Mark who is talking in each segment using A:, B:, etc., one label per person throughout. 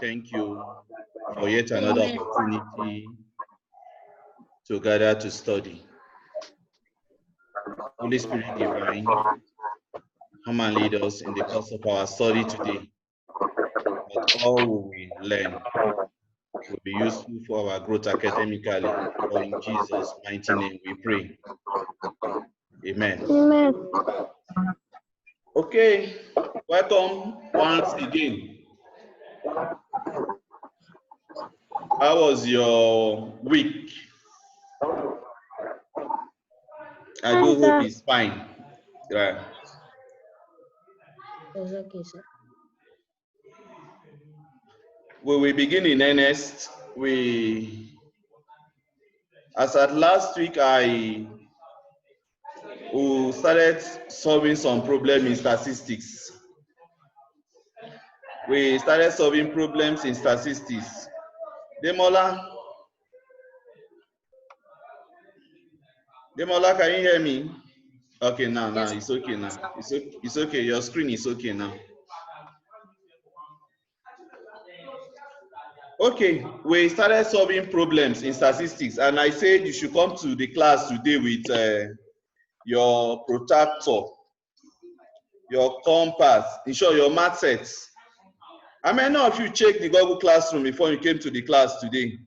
A: thank you for yet another opportunity to gather to study. Holy Spirit divine, come and lead us in the course of our study today. That all we learn will be useful for our growth academically. For in Jesus' mighty name we pray. Amen.
B: Amen.
A: Okay, welcome once again. How was your week? I do hope it's fine. Right.
B: It's okay, sir.
A: We will begin in earnest. As at last week, I started solving some problem in statistics. We started solving problems in statistics. Demola, can you hear me? Okay, now it's okay now. It's okay. Your screen is okay now. Okay, we started solving problems in statistics, and I said you should come to the class today with your protractor, your compass, in short, your math sets. How many of you checked the Google Classroom before you came to the class today?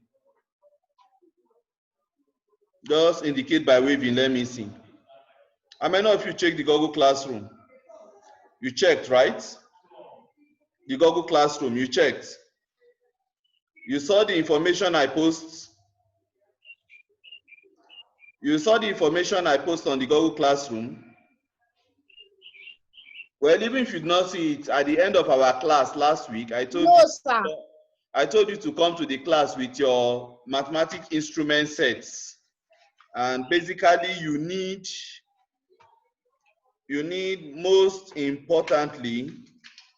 A: Just indicate by waving, let me see. How many of you checked the Google Classroom? You checked, right? The Google Classroom, you checked. You saw the information I post. You saw the information I post on the Google Classroom. Well, even if you did not see it, at the end of our class last week, I told you to come to the class with your mathematics instrument sets. And basically, you need most importantly,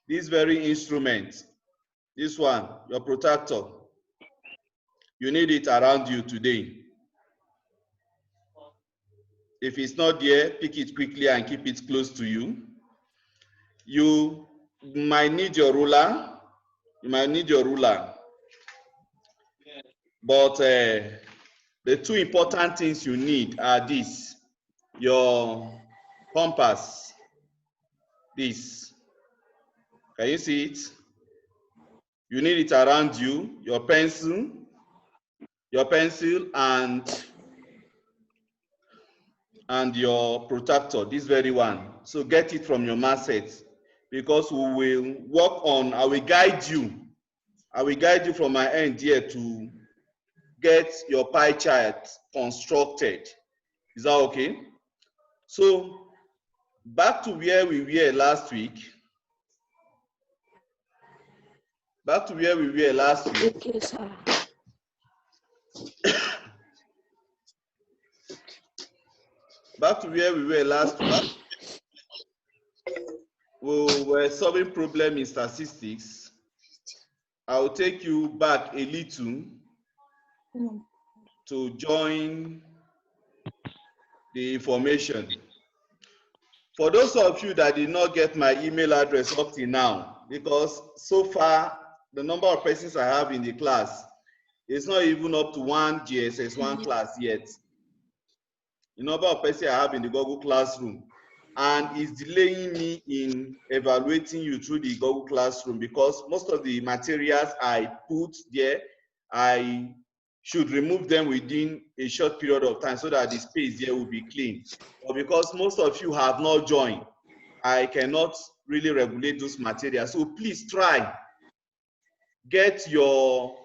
A: this very instrument, this one, your protractor. You need it around you today. If it's not there, pick it quickly and keep it close to you. You might need your ruler. But the two important things you need are this: your compass, this. Can you see it? You need it around you, your pencil and your protractor, this very one. So get it from your math set, because we will work on, I will guide you from my end here to get your pie chart constructed. Is that okay? So back to where we were last week.
B: Okay, sir.
A: Back to where we were last week. We were solving problem in statistics. I'll take you back a little to join the information. For those of you that did not get my email address up to now, because so far the number of persons I have in the class is not even up to one JSS1 class yet. The number of persons I have in the Google Classroom, and is delaying me in evaluating you through the Google Classroom, because most of the materials I put there, I should remove them within a short period of time so that the space there will be clean. But because most of you have not joined, I cannot really regulate those materials. So please try, get your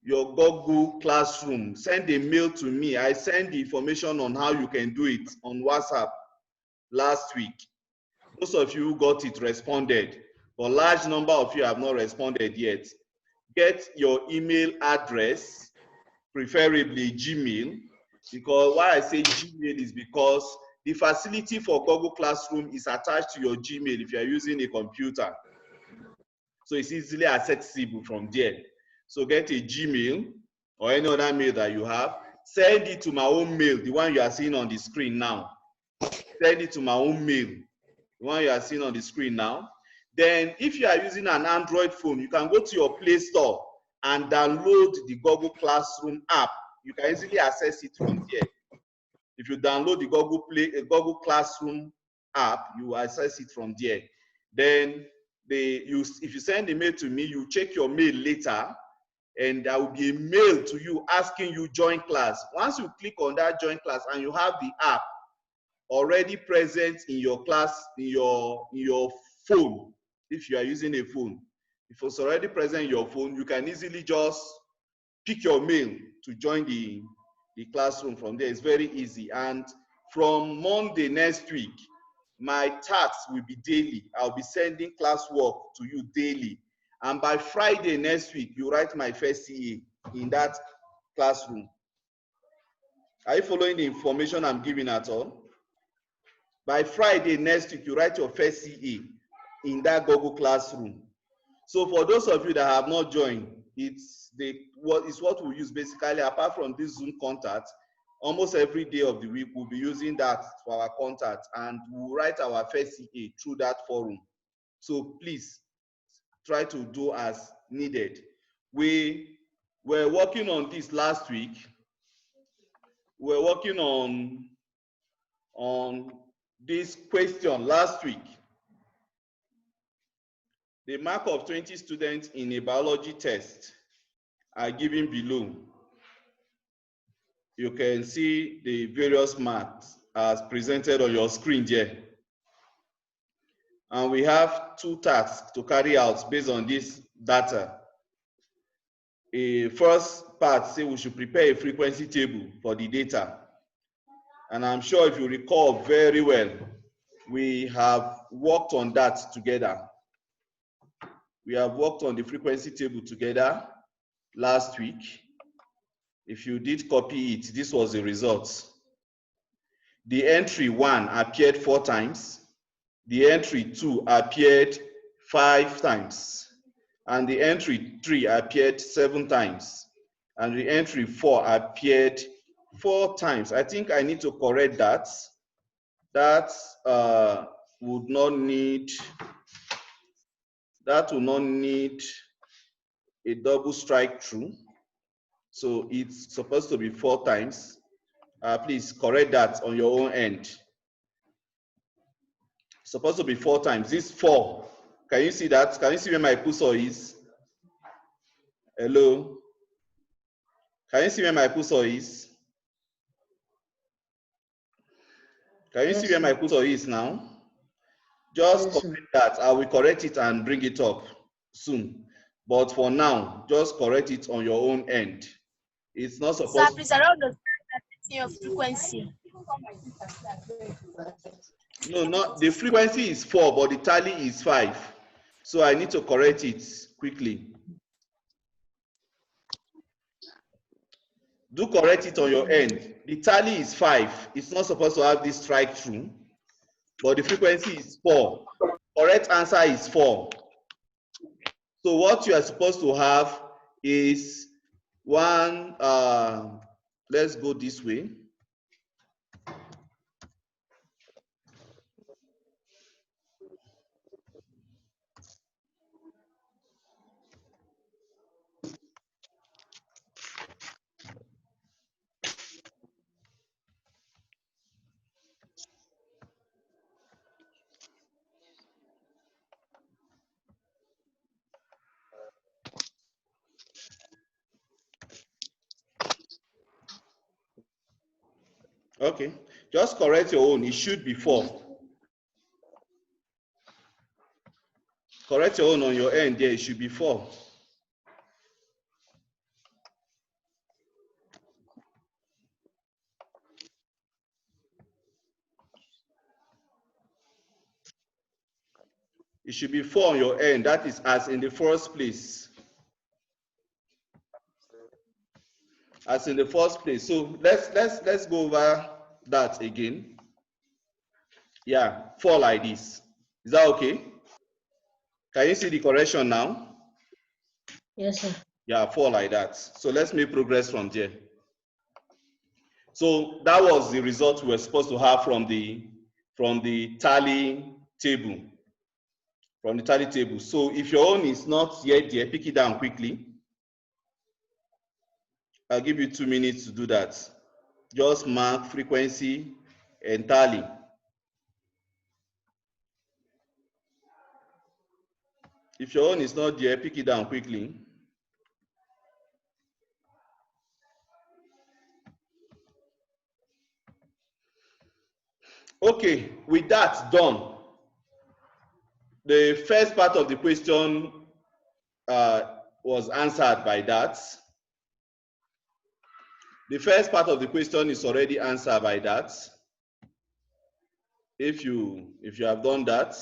A: Google Classroom, send a mail to me. I send the information on how you can do it on WhatsApp last week. Most of you who got it responded, but a large number of you have not responded yet. Get your email address, preferably Gmail, because why I say Gmail is because the facility for Google Classroom is attached to your Gmail if you are using a computer. So it's easily accessible from there. So get a Gmail or any other mail that you have. Send it to my own mail, the one you are seeing on the screen now. Send it to my own mail, the one you are seeing on the screen now. Then if you are using an Android phone, you can go to your Play Store and download the Google Classroom app. You can easily access it from there. If you download the Google Classroom app, you access it from there. Then if you send a mail to me, you check your mail later, and there will be a mail to you asking you join class. Once you click on that join class and you have the app already present in your class, in your phone, if you are using a phone, if it's already present in your phone, you can easily just pick your mail to join the classroom from there. It's very easy. And from Monday next week, my tasks will be daily. I'll be sending classwork to you daily. And by Friday next week, you write my first CA in that classroom. Are you following the information I'm giving at all? By Friday next week, you write your first CA in that Google Classroom. So for those of you that have not joined, it's what we use basically. Apart from this Zoom contact, almost every day of the week we'll be using that for our contact, and we'll write our first CA through that forum. So please try to do as needed. We were working on this last week. We were working on this question last week. The mark of 20 students in a biology test are given below. You can see the various marks as presented on your screen here. And we have 2 tasks to carry out based on this data. A first part say we should prepare a frequency table for the data. And I'm sure if you recall very well, we have worked on that together. We have worked on the frequency table together last week. If you did copy it, this was the result. The entry 1 appeared 4 times. The entry 2 appeared 5 times. And the entry 3 appeared 7 times. And the entry 4 appeared 4 times. I think I need to correct that. That will not need a double strike through. So it's supposed to be 4 times. Please correct that on your own end. It's supposed to be 4 times. This 4. Can you see that? Can you see where my cursor is? Hello? Can you see where my cursor is? Can you see where my cursor is now? Just correct that. I will correct it and bring it up soon. But for now, just correct it on your own end. It's not supposed to.
C: Sir, please, around the your frequency.
A: No, not the frequency is 4, but the tally is 5. So I need to correct it quickly. Do correct it on your end. The tally is 5. It's not supposed to have this strike through, but the frequency is 4. Correct answer is 4. So what you are supposed to have is 1, let's go this way. Okay, just correct your own. It should be 4. Correct your own on your end there. It should be 4. It should be 4 on your end. That is as in the first place. As in the first place. So let's go over that again. Yeah, 4 like this. Is that okay? Can you see the correction now?
B: Yes, sir.
A: Yeah, 4 like that. So let's make progress from there. So that was the result we were supposed to have from the tally table. from the tally table. So if your own is not yet there, pick it down quickly. I'll give you 2 minutes to do that. Just mark frequency and tally. If your own is not there, pick it down quickly. Okay, with that done, the first part of the question was answered by that. The first part of the question is already answered by that. If you have done that,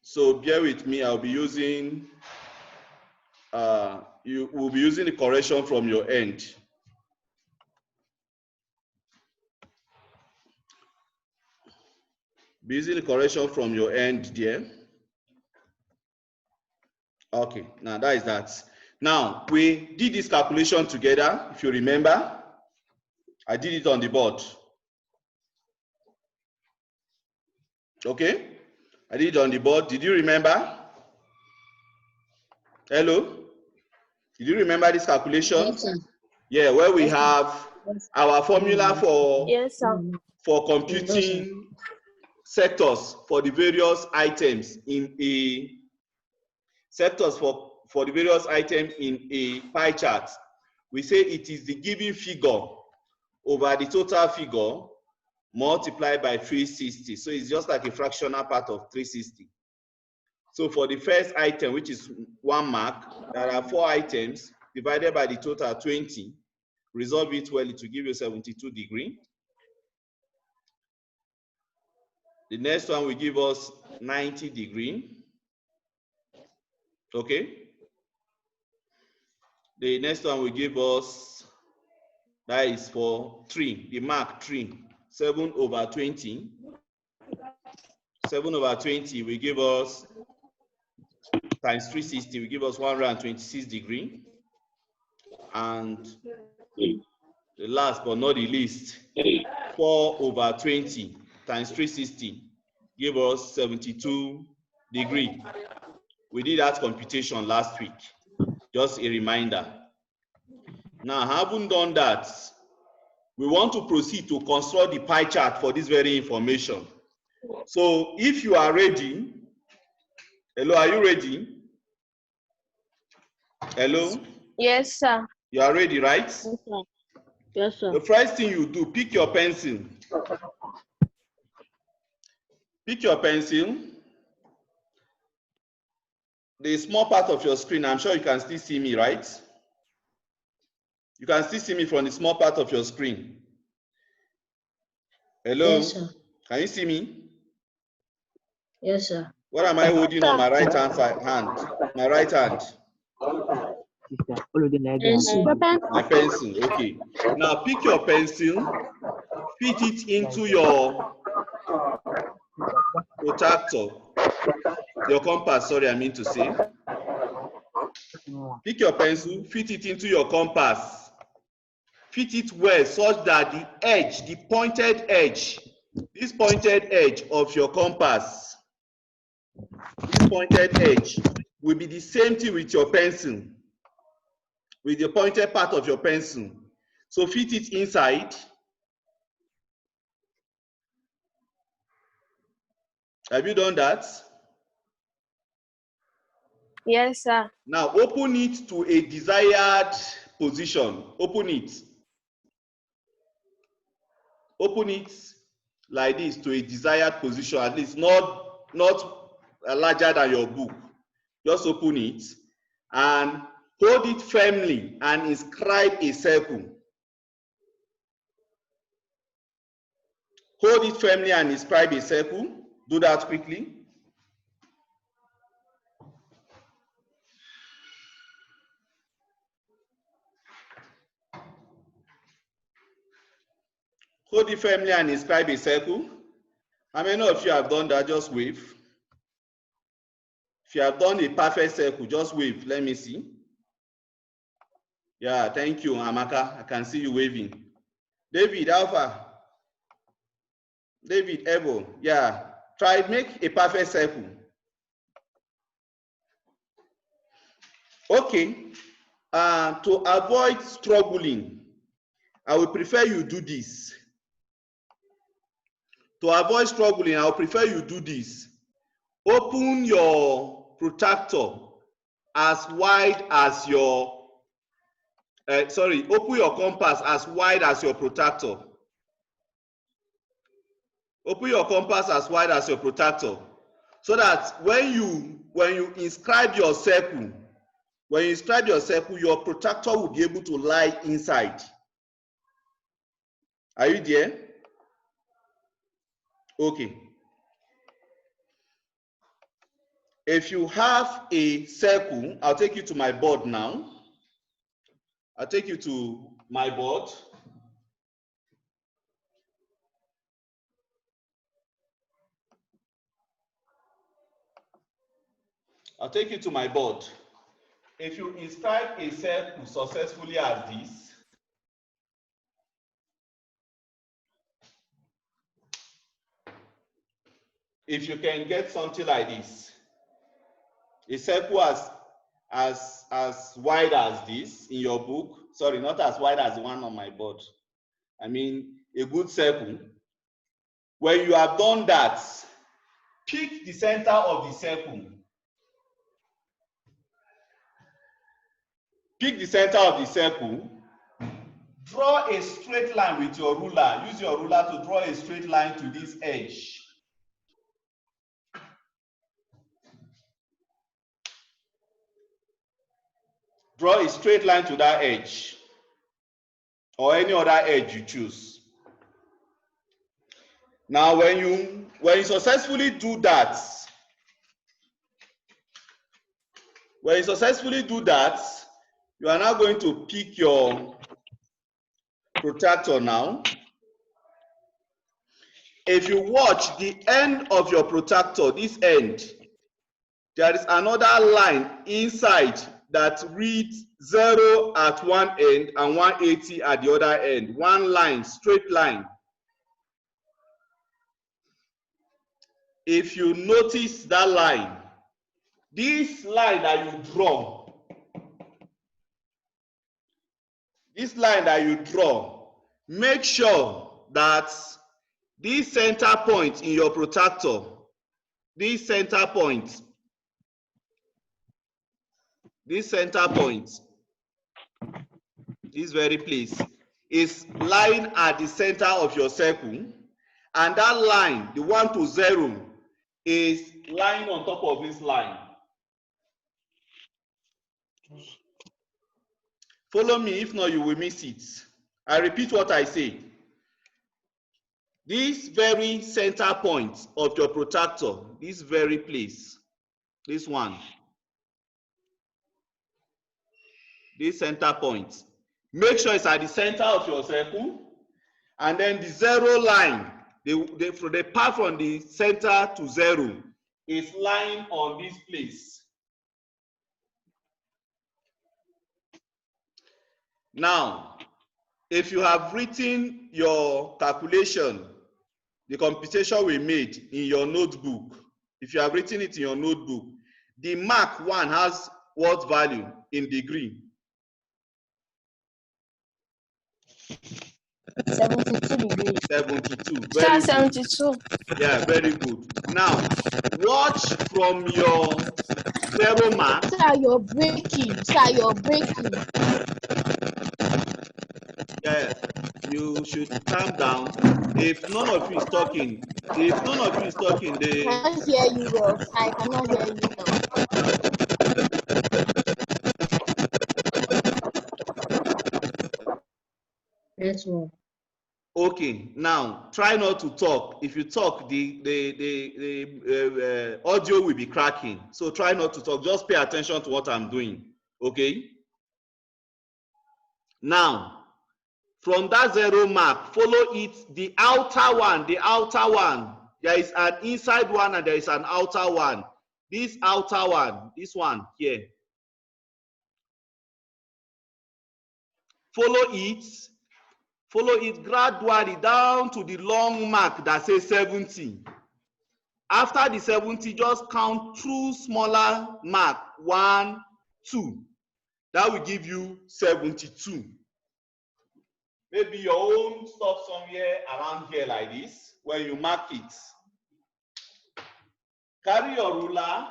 A: so bear with me. I'll be using you will be using the correction from your end. Be using the correction from your end there. Okay, now that is that. Now we did this calculation together. If you remember, I did it on the board. Okay, I did it on the board. Did you remember? Hello? Did you remember this calculation?
B: Yes, sir.
A: Yeah, where we have our formula for
C: Yes, sir.
A: for computing sectors for the various items in a sectors for the various items in a pie chart. We say it is the given figure over the total figure multiplied by 360. So it's just like a fractional part of 360. So for the first item, which is 1 mark, there are 4 items divided by the total 20. Resolve it well, it will give you 72 degrees. The next one will give us 90 degrees. Okay. The next one will give us, that is for 3, the mark 3, 7 over 20. 7 over 20 will give us, times 360 will give us 126 degrees. And the last but not the least, 4 over 20 times 360 give us 72 degrees. We did that computation last week. Just a reminder. Now, having done that, we want to proceed to construct the pie chart for this very information. So if you are ready, hello, are you ready? Hello?
C: Yes, sir.
A: You are ready, right?
B: Yes, sir. Yes, sir.
A: The first thing you do, pick your pencil. Pick your pencil. The small part of your screen, I'm sure you can still see me, right? You can still see me from the small part of your screen. Hello?
B: Yes, sir.
A: Can you see me?
B: Yes, sir.
A: What am I holding on my right hand? My right hand.
B: Pencil.
A: My pencil, okay. Now pick your pencil, fit it into your protractor, your compass, sorry, I mean to say. Pick your pencil, fit it into your compass. Fit it well such that the edge, the pointed edge, this pointed edge of your compass, this pointed edge will be the same thing with your pencil, with the pointed part of your pencil. So fit it inside. Have you done that?
C: Yes, sir.
A: Now open it to a desired position. Open it. Open it like this to a desired position, at least not larger than your book. Just open it and hold it firmly and inscribe a circle. Hold it firmly and inscribe a circle. Do that quickly. Hold it firmly and inscribe a circle. How many of you have done that? Just wave. If you have done a perfect circle, just wave. Let me see. Yeah, thank you, Amaka. I can see you waving. David, Alpha. David, Ebo, yeah. Try make a perfect circle. Okay. To avoid struggling, I would prefer you do this. To avoid struggling, I would prefer you do this. Open your protractor as wide as your, open your compass as wide as your protractor. Open your compass as wide as your protractor, so that when you inscribe your circle, your protractor will be able to lie inside. Are you there? Okay. If you have a circle, I'll take you to my board now. I'll take you to my board. I'll take you to my board. If you inscribe a circle successfully as this, if you can get something like this, a circle as wide as this in your book, sorry, not as wide as the one on my board. I mean, a good circle. When you have done that, pick the center of the circle. Pick the center of the circle. Draw a straight line with your ruler. Use your ruler to draw a straight line to this edge. Draw a straight line to that edge, or any other edge you choose. Now, when you successfully do that, you are now going to pick your protractor now. If you watch the end of your protractor, this end, there is another line inside that reads 0 at one end and 180 at the other end. One line, straight line. If you notice that line, this line that you draw, make sure that this center point in your protractor, this center point, this very place, is lying at the center of your circle, and that line, the 1 to 0, is lying on top of this line. Follow me, if not you will miss it. I repeat what I say. This very center point of your protractor, this very place, this one, this center point, make sure it's at the center of your circle, and then the 0 line, the path from the center to 0 is lying on this place. Now, if you have written your calculation, the computation we made in your notebook, if you have written it in your notebook, the mark 1 has what value in degree?
B: 72 degrees.
A: 72. Very
C: Sir,
A: good.
C: 72.
A: Yeah, very good. Now, watch from your 0 mark.
B: Sir, you're breaking.
A: Yeah, you should calm down. If none of you is talking, they
B: I cannot hear you well. I cannot hear you well. Yes, ma'am.
A: Okay, now try not to talk. If you talk, the audio will be cracking. So try not to talk. Just pay attention to what I'm doing. Okay. Now, from that 0 mark, follow it. The outer one. There is an inside one and there is an outer one. This outer one, this one here. follow it gradually down to the long mark that says 70. After the 70, just count two smaller mark, 1, 2. That will give you 72. Maybe your own stop somewhere around here like this, where you mark it. Carry your ruler,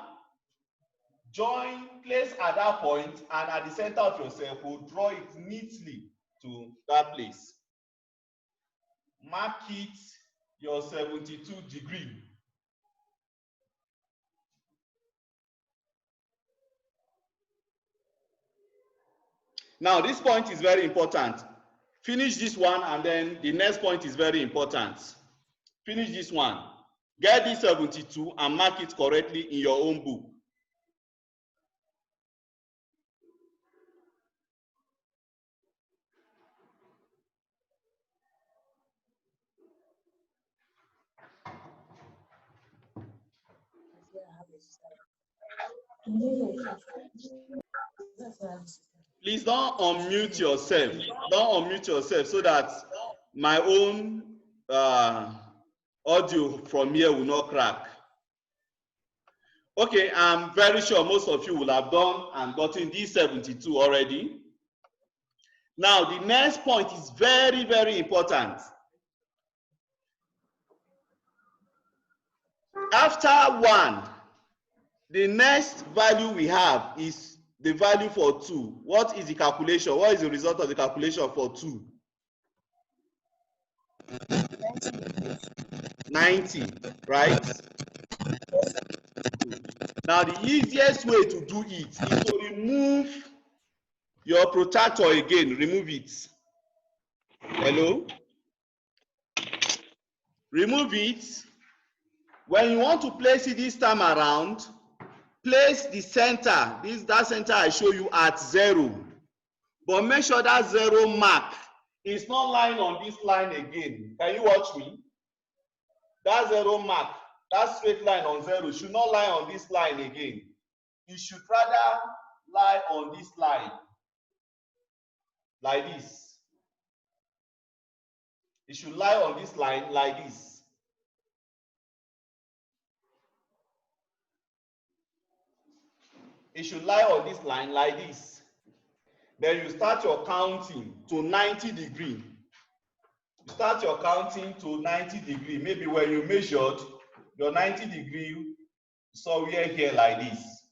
A: join, place at that point, and at the center of your circle, draw it neatly to that place. Mark it your 72 degree. Now, this point is very important. Finish this one, and then the next point is very important. Finish this one. Get this 72 and mark it correctly in your own book. Please don't unmute yourself. Don't unmute yourself so that my own audio from here will not crack. Okay, I'm very sure most of you will have done and gotten these 72 already. Now, the next point is very, very important. After 1, the next value we have is the value for 2. What is the calculation? What is the result of the calculation for 2? 90, right? Now, the easiest way to do it is to remove your protractor again. Remove it. Hello? Remove it. When you want to place it this time around, place the center, that center I show you at 0. But make sure that 0 mark is not lying on this line again. Can you watch me? That 0 mark, that straight line on 0 should not lie on this line again. It should rather lie on this line, like this. It should lie on this line like this. It should lie on this line like this. Then you start your counting to 90 degrees. You start your counting to 90 degrees. Maybe when you measured your 90 degree somewhere here like this.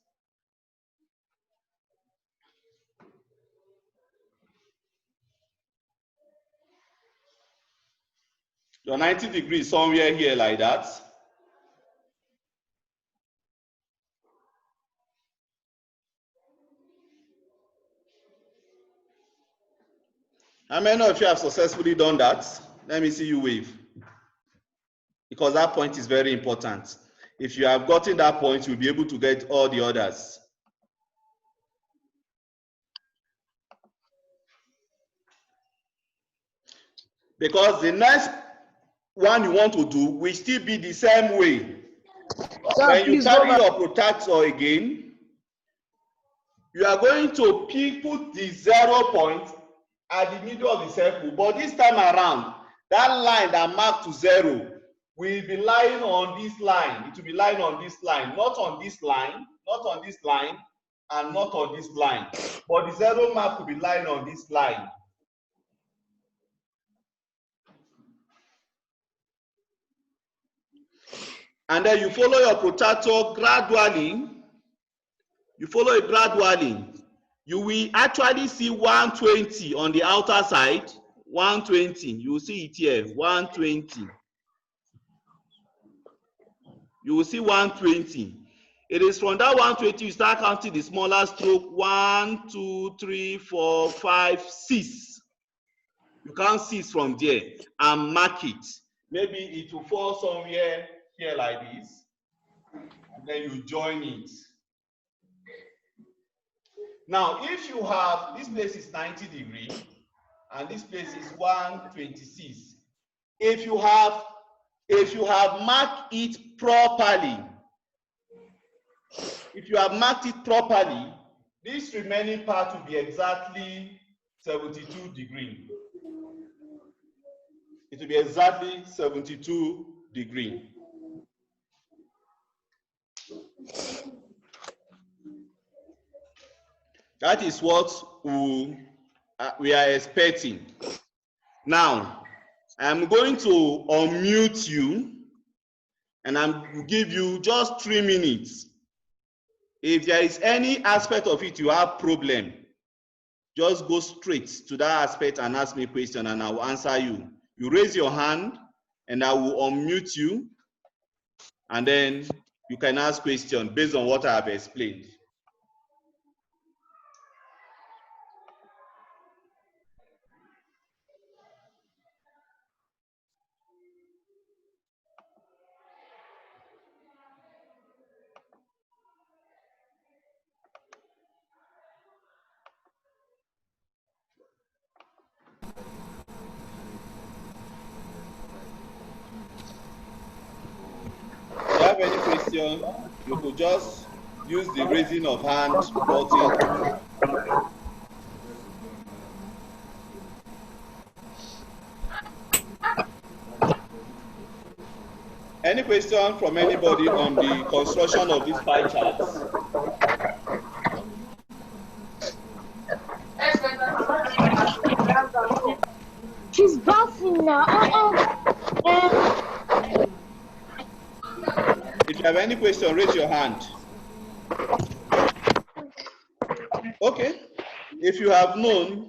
A: Your 90 degrees somewhere here like that. How many of you have successfully done that? Let me see you wave. Because that point is very important. If you have gotten that point, you'll be able to get all the others. Because the next one you want to do will still be the same way. When you carry your protractor again, you are going to put the 0 point at the middle of the circle, but this time around, that line that marked to 0 will be lying on this line. It will be lying on this line, not on this line, not on this line, and not on this line. But the 0 mark will be lying on this line. And then you follow your protractor gradually. You follow it gradually. You will actually see 120 on the outer side. 120. You will see it here. 120. You will see 120. It is from that 120 you start counting the smaller stroke. 1, 2, 3, 4, 5, 6. You count 6 from there and mark it. Maybe it will fall somewhere here like this. And then you join it. Now, if you have, this place is 90 degrees, and this place is 126. If you have marked it properly, this remaining part will be exactly 72 degrees. it will be exactly 72 degrees. That is what we are expecting. Now, I'm going to unmute you and I'm give you just 3 minutes. If there is any aspect of it you have problem, just go straight to that aspect and ask me a question and I will answer you. You raise your hand and I will unmute you and then you can ask questions based on what I have explained. If you have any question, you could just use the raising of hand button. Any question from anybody on the construction of these pie charts?
B: She's bouncing now.
A: If you have any question, raise your hand. Okay. If you have known,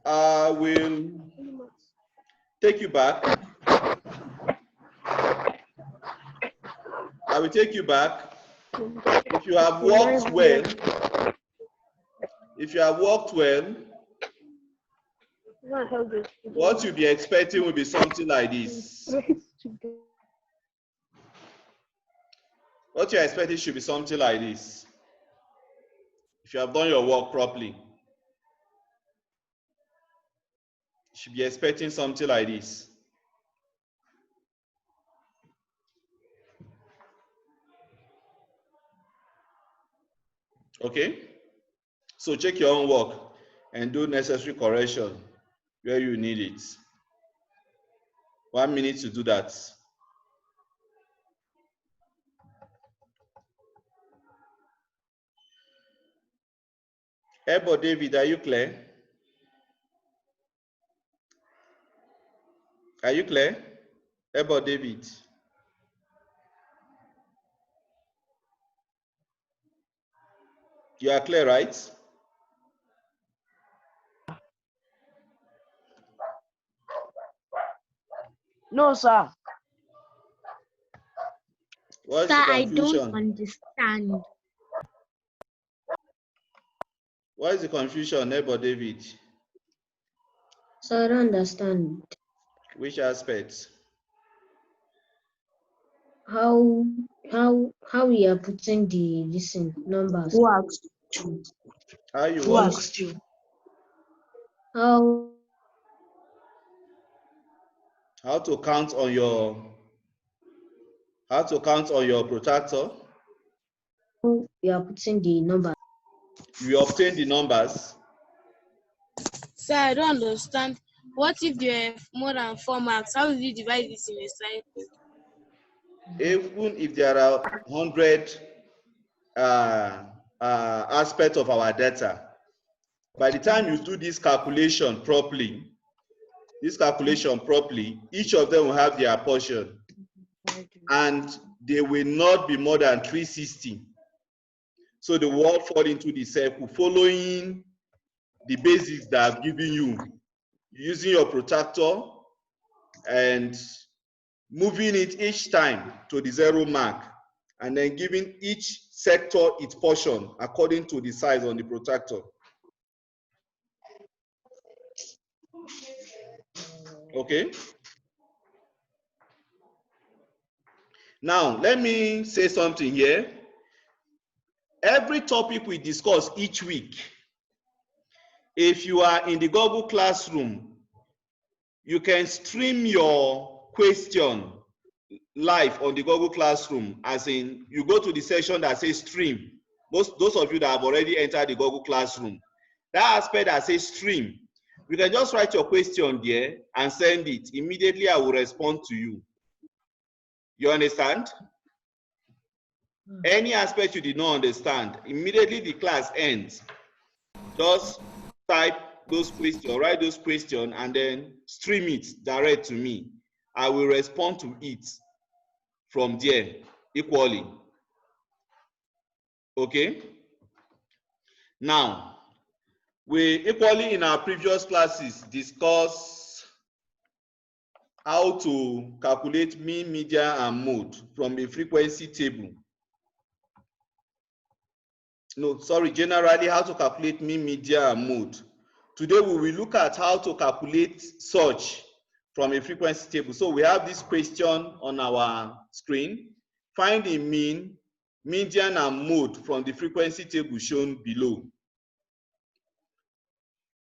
A: I will take you back. I will take you back. If you have worked well, what you'll be expecting will be something like this. What you're expecting should be something like this. If you have done your work properly, you should be expecting something like this. Okay? So check your own work and do necessary correction where you need it. 1 minute to do that. Ebo David, are you clear? Are you clear? Ebo David. You are clear, right?
D: No, sir.
A: What's
B: Sir,
A: the
B: I
A: confusion?
B: don't understand.
A: What is the confusion, Ebo David?
E: So I don't understand
A: Which aspects?
E: how we are putting the numbers.
D: Who asked you?
A: How you
D: Who
A: what?
D: asked you?
E: How
A: How to count on your protractor?
E: we are putting the numbers.
A: You obtain the numbers.
F: Sir, I don't understand. What if there are more than 4 marks? How will you divide this in a cycle?
A: Even if there are 100 aspects of our data, by the time you do this calculation properly, each of them will have their portion, and they will not be more than 360. So they will all fall into the circle, following the basics that I've given you, using your protractor and moving it each time to the 0 mark, and then giving each sector its portion according to the size on the protractor. Okay? Now, let me say something here. Every topic we discuss each week, if you are in the Google Classroom, you can stream your question live on the Google Classroom, as in you go to the section that says stream. Those of you that have already entered the Google Classroom, that aspect that says stream, You can just write your question there and send it. Immediately, I will respond to you. You understand? Any aspect you did not understand, immediately the class ends. Just type those questions, write those questions, and then stream it direct to me. I will respond to it from there equally. Okay? Now, we equally in our previous classes discuss how to calculate mean, median, and mode from a frequency table. No, sorry, generally how to calculate mean, median, and mode. Today we will look at how to calculate such from a frequency table. So we have this question on our screen. Find the mean, median, and mode from the frequency table shown below.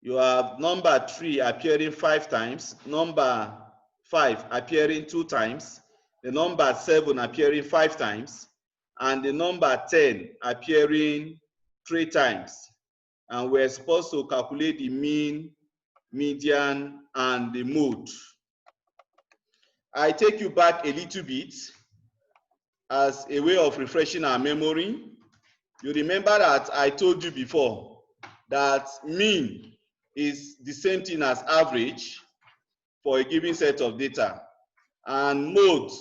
A: You have number 3 appearing 5 times, number 5 appearing 2 times, the number 7 appearing 5 times, and the number 10 appearing 3 times. And we're supposed to calculate the mean, median, and the mode. I take you back a little bit as a way of refreshing our memory. You remember that I told you before that mean is the same thing as average for a given set of data, and mode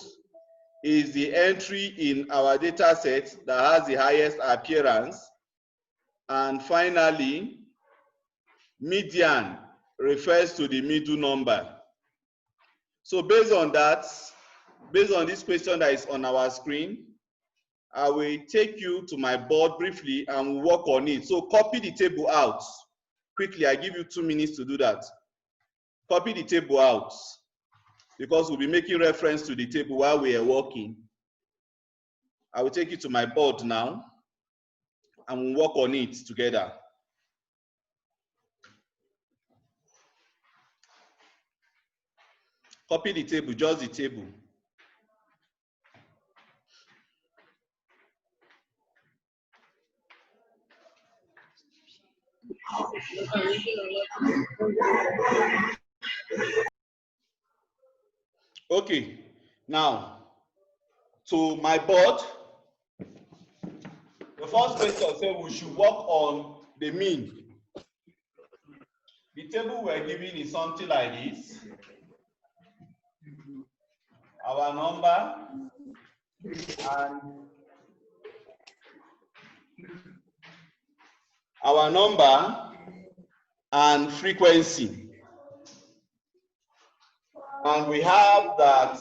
A: is the entry in our data set that has the highest appearance, and finally median refers to the middle number. So based on that, based on this question that is on our screen, I will take you to my board briefly and work on it. So copy the table out quickly. I give you 2 minutes to do that. Copy the table out because we'll be making reference to the table while we are working. I will take you to my board now and we'll work on it together. Copy the table, just the table. Okay, now to my board. The first question says we should work on the mean. The table we're given is something like this. Our number and frequency. And we have that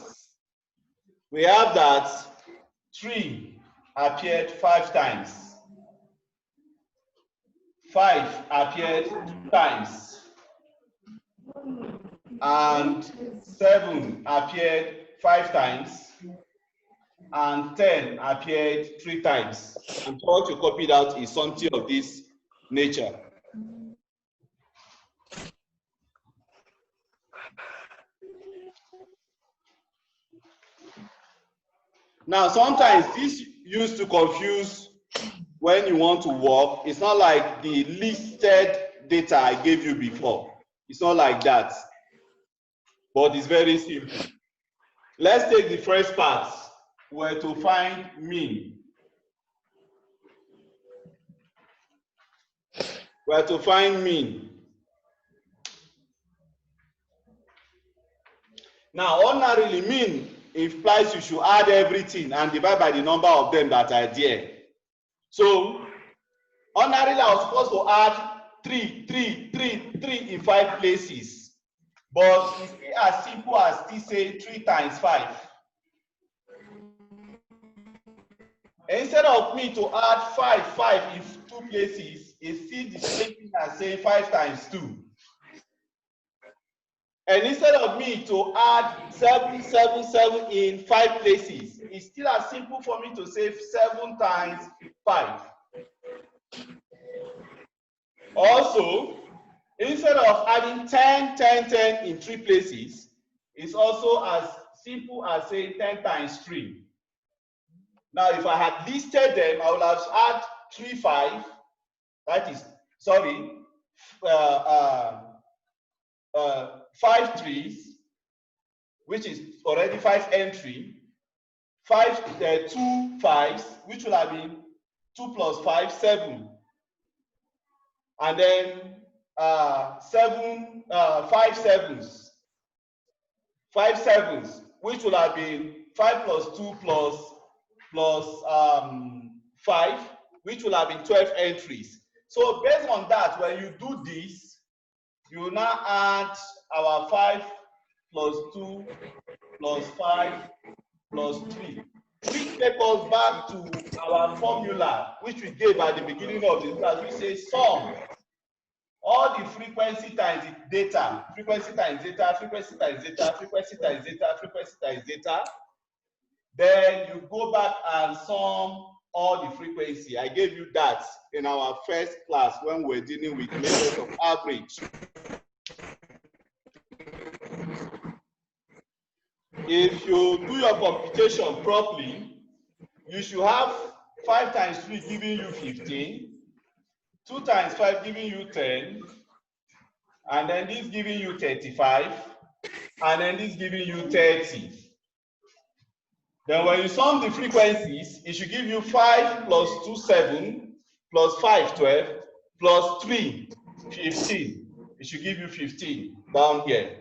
A: 3 appeared 5 times. 5 appeared 2 times. And 7 appeared 5 times. And 10 appeared 3 times. And what you copied out is something of this nature. Now, sometimes this used to confuse when you want to work. It's not like the listed data I gave you before. It's not like that. But it's very simple. Let's take the first part, where to find mean. Where to find mean. Now, ordinarily, mean implies you should add everything and divide by the number of them that are there. So, ordinarily, I was supposed to add 3 in 5 places. But it's still as simple as this say 3 times 5. Instead of me to add 5 in 2 places, it's still the same thing as saying 5 times 2. And instead of me to add 7 in 5 places, it's still as simple for me to say 7 times 5. Also, instead of adding 10 in 3 places, it's also as simple as saying 10 times 3. Now, if I had listed them, I would have add 3, 5. That is, sorry, 5 trees, which is already 5 entry, 2 5s, which will have been 2 plus 5, 7. And then 5 sevens. 5 sevens, which will have been 5 plus 2 plus 5, which will have been 12 entries. So based on that, when you do this, you will now add our 5 plus 2 plus 5 plus 3, which takes us back to our formula, which we gave at the beginning of the class. We say sum all the frequency times data, frequency times data, frequency times data, frequency times data, frequency times data. Then you go back and sum all the frequency. I gave you that in our first class when we were dealing with methods of average. If you do your computation properly, you should have 5 times 3 giving you 15, 2 times 5 giving you 10, and then this giving you 35, and then this giving you 30. Then when you sum the frequencies, it should give you 5 plus 2, 7, plus 5, 12, plus 3, 15. It should give you 15 down here.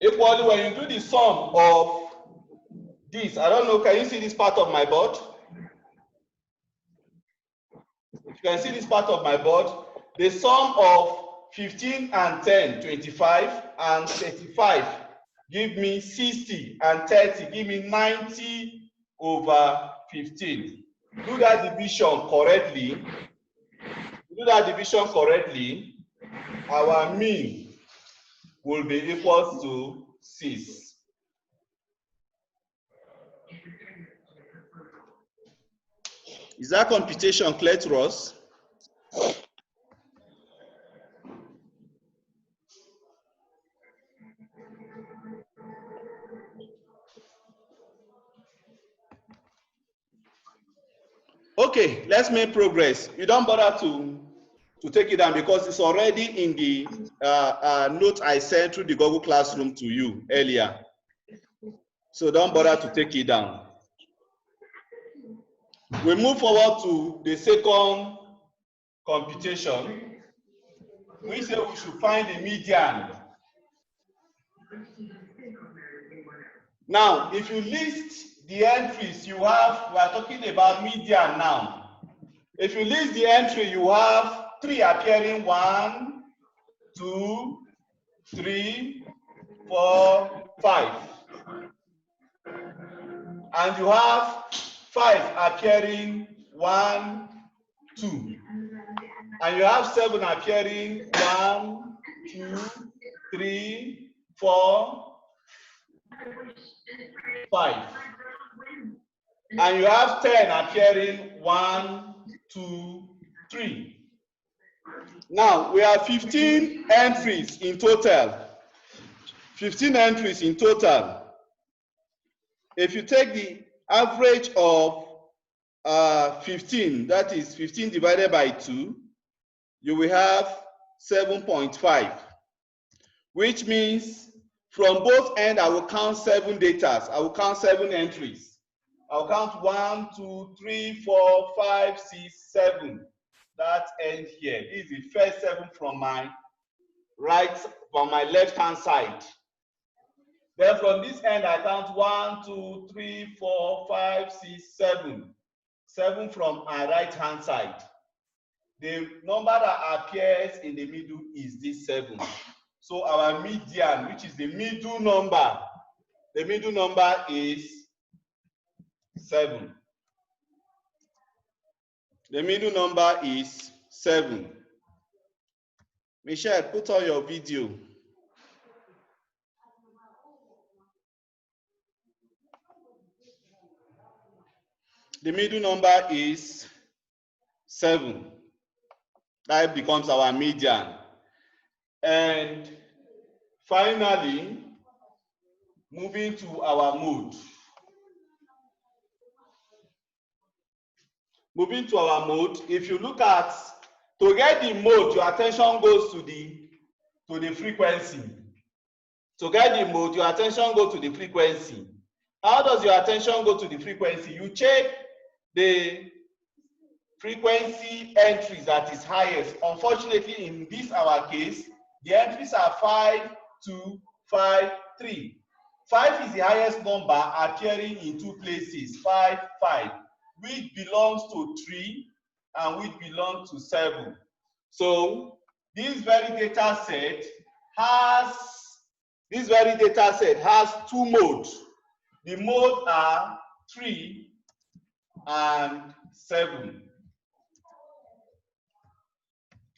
A: Equally, when you do the sum of this, I don't know, can you see this part of my board? If you can see this part of my board, the sum of 15 and 10, 25, and 35 give me 60, and 30 give me 90 over 15. Do that division correctly. Do that division correctly, our mean will be equal to 6. Is that computation clear to us? Okay, let's make progress. You don't bother to take it down because it's already in the note I sent through the Google Classroom to you earlier. So don't bother to take it down. We move forward to the second computation. We say we should find the median. Now, if you list the entries you have, we are talking about median now. If you list the entry, you have 3 appearing, 1, 2, 3, 4, 5. And you have 5 appearing, 1, 2. And you have 7 appearing, 1, 2, 3, 4, 5. And you have 10 appearing, 1, 2, 3. Now we have 15 entries in total. 15 entries in total. If you take the average of 15, that is 15 divided by 2, you will have 7.5, which means from both ends I will count 7 data. I will count 7 entries. I'll count 1, 2, 3, 4, 5, 6, 7. That end here. This is the first 7 from my left hand side. Then from this end, I count 1, 2, 3, 4, 5, 6, 7. 7 from my right hand side. The number that appears in the middle is this 7. So our median, which is the middle number is 7. The middle number is 7. Michelle, put on your video. The middle number is 7. That becomes our median. And finally, moving to our mode. Moving to our mode, if you look at To get the mode, your attention goes to the frequency. To get the mode, your attention goes to the frequency. How does your attention go to the frequency? You check the frequency entries that is highest. Unfortunately, in this our case, the entries are 5, 2, 5, 3. 5 is the highest number appearing in two places, 5, 5, which belongs to 3 and which belongs to 7. So this very data set has two modes. The modes are 3 and 7.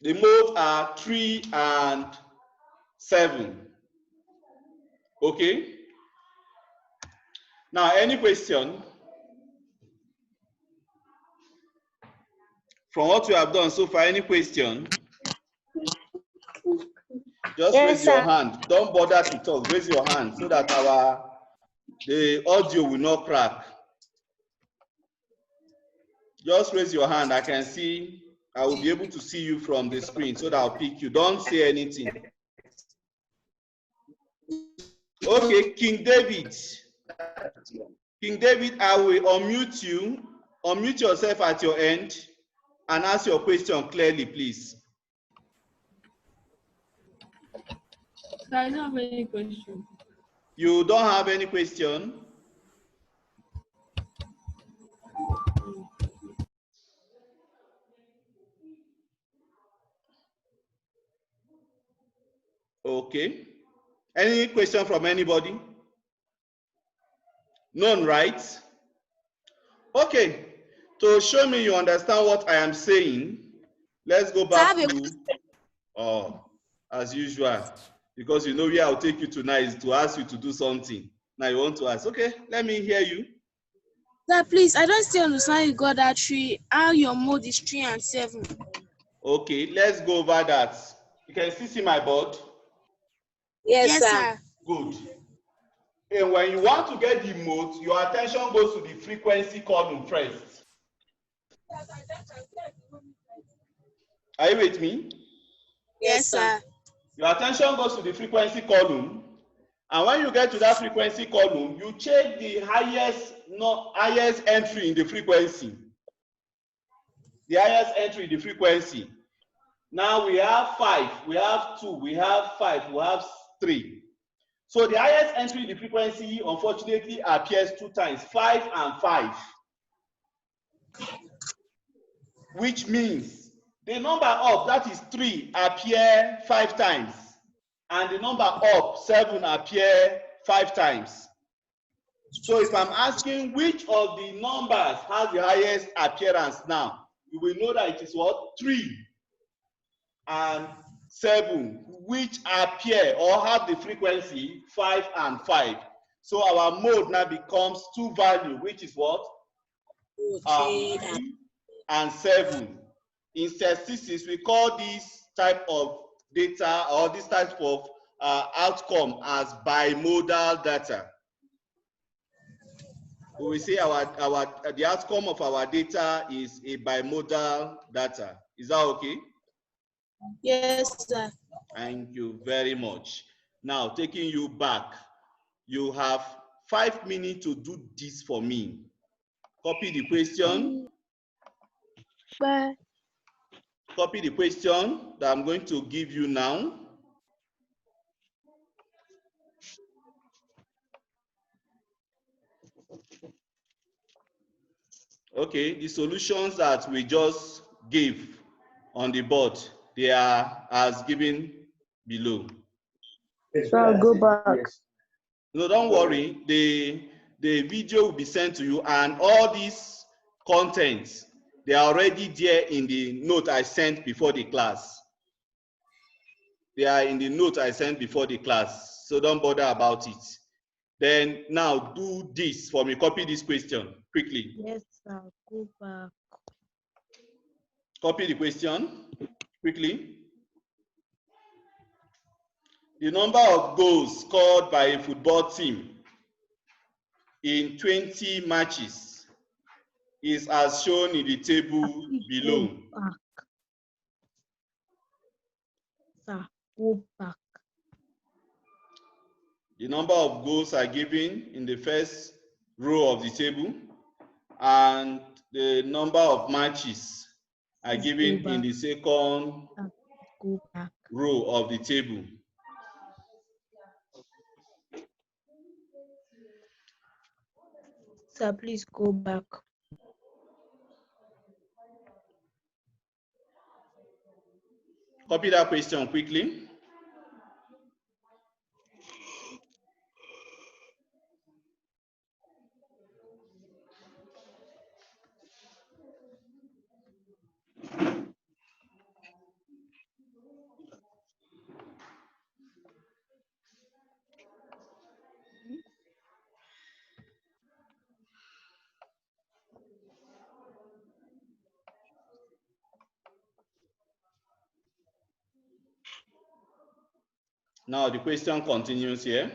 A: The modes are 3 and 7. Okay? Now, any question from what you have done so far? Any question? Just raise your hand. Don't bother to talk. Raise your hand so that the audio will not crack. Just raise your hand. I can see. I will be able to see you from the screen so that I'll pick you. Don't say anything. Okay, King David. King David, I will unmute you. Unmute yourself at your end and ask your question clearly, please.
F: I don't have any question.
A: You don't have any question? Okay. Any question from anybody? None, right? Okay. To show me you understand what I am saying, let's go back to, as usual, because you know where I'll take you tonight is to ask you to do something. Now you want to ask, okay, let me hear you.
F: Sir, please, I don't still understand you got that 3, how your mode is 3 and 7.
A: Okay, let's go over that. You can still see my board?
F: Yes, sir.
A: Good. And when you want to get the mode, your attention goes to the frequency column first. Are you with me?
F: Yes, sir.
A: Your attention goes to the frequency column. And when you get to that frequency column, you check the highest entry in the frequency. The highest entry in the frequency. Now we have 5, we have 2, we have 5, we have 3. So the highest entry in the frequency, unfortunately, appears 2 times, 5 and 5. Which means the number up, that is 3, appear 5 times. And the number up, 7, appear 5 times. So if I'm asking which of the numbers has the highest appearance now, you will know that it is what? 3 and 7, which appear or have the frequency 5 and 5. So our mode now becomes 2 value, which is what? 3 and 7. In statistics, we call this type of data or this type of outcome as bimodal data. We say the outcome of our data is a bimodal data. Is that okay?
F: Yes, sir.
A: Thank you very much. Now, taking you back, you have 5 minutes to do this for me. Copy the question. Copy the question that I'm going to give you now. Okay, the solutions that we just gave on the board, they are as given below.
D: So I'll go back.
A: No, don't worry. The video will be sent to you, and all these contents, they are already there in the note I sent before the class. They are in the note I sent before the class, so don't bother about it. Then now do this for me. Copy this question quickly.
E: Yes, I'll go back.
A: Copy the question quickly. The number of goals scored by a football team in 20 matches is as shown in the table below.
E: Go back.
A: The number of goals are given in the first row of the table, and the number of matches are
E: Please
A: given
E: go
A: in
E: back.
A: the second
E: Go back.
A: row of the table.
E: Sir, please go back.
A: Copy that question quickly. Now the question continues here.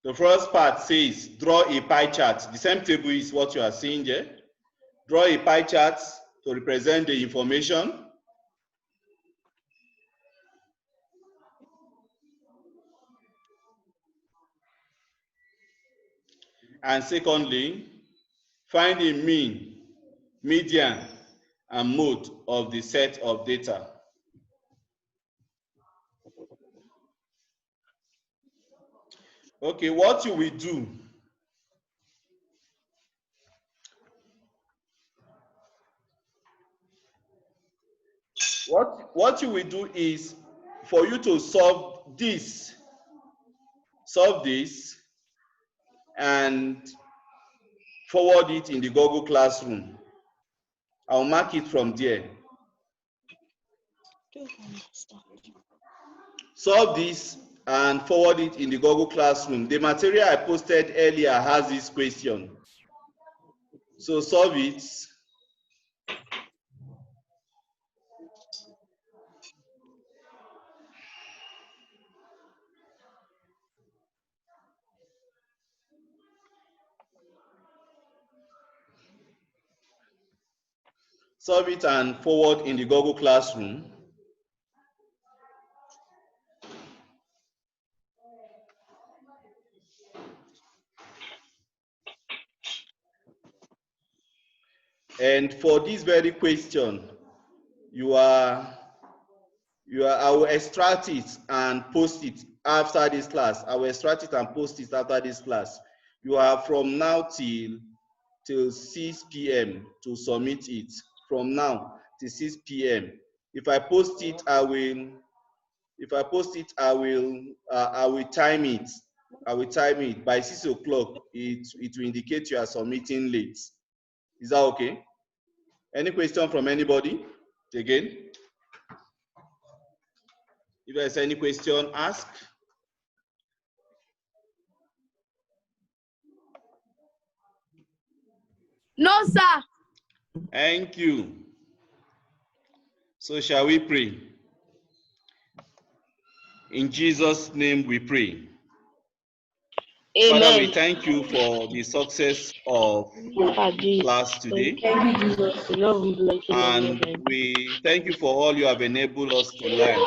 A: The first part says, draw a pie chart. The same table is what you are seeing here. Draw a pie chart to represent the information. And secondly, find a mean, median, and mode of the set of data. Okay, what you will do, what you will do is for you to solve this, and forward it in the Google Classroom. I'll mark it from there. Solve this and forward it in the Google Classroom. The material I posted earlier has this question. So solve it. Solve it and forward in the Google Classroom. And for this very question, I will extract it and post it after this class. I will extract it and post it after this class. You have from now till 6 p.m. to submit it. From now till 6 p.m. If I post it, I will time it. I will time it by 6 o'clock. It will indicate you are submitting late. Is that okay? Any question from anybody? Again, if there's any question, ask.
F: No, sir.
A: Thank you. So shall we pray? In Jesus' name we pray.
D: Amen.
A: Father, we thank you for the success of class today.
D: Thank you, Jesus. Love and bless you.
A: And we thank you for all you have enabled us to learn.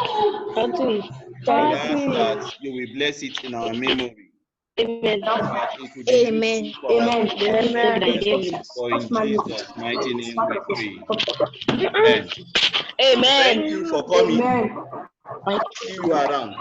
D: Auntie,
A: We ask that you will bless it in our memory.
D: Amen.
A: That it will be useful for us.
D: Amen.
A: For in Jesus' mighty name we pray. Amen.
D: Amen.
A: Thank you for coming. See you around.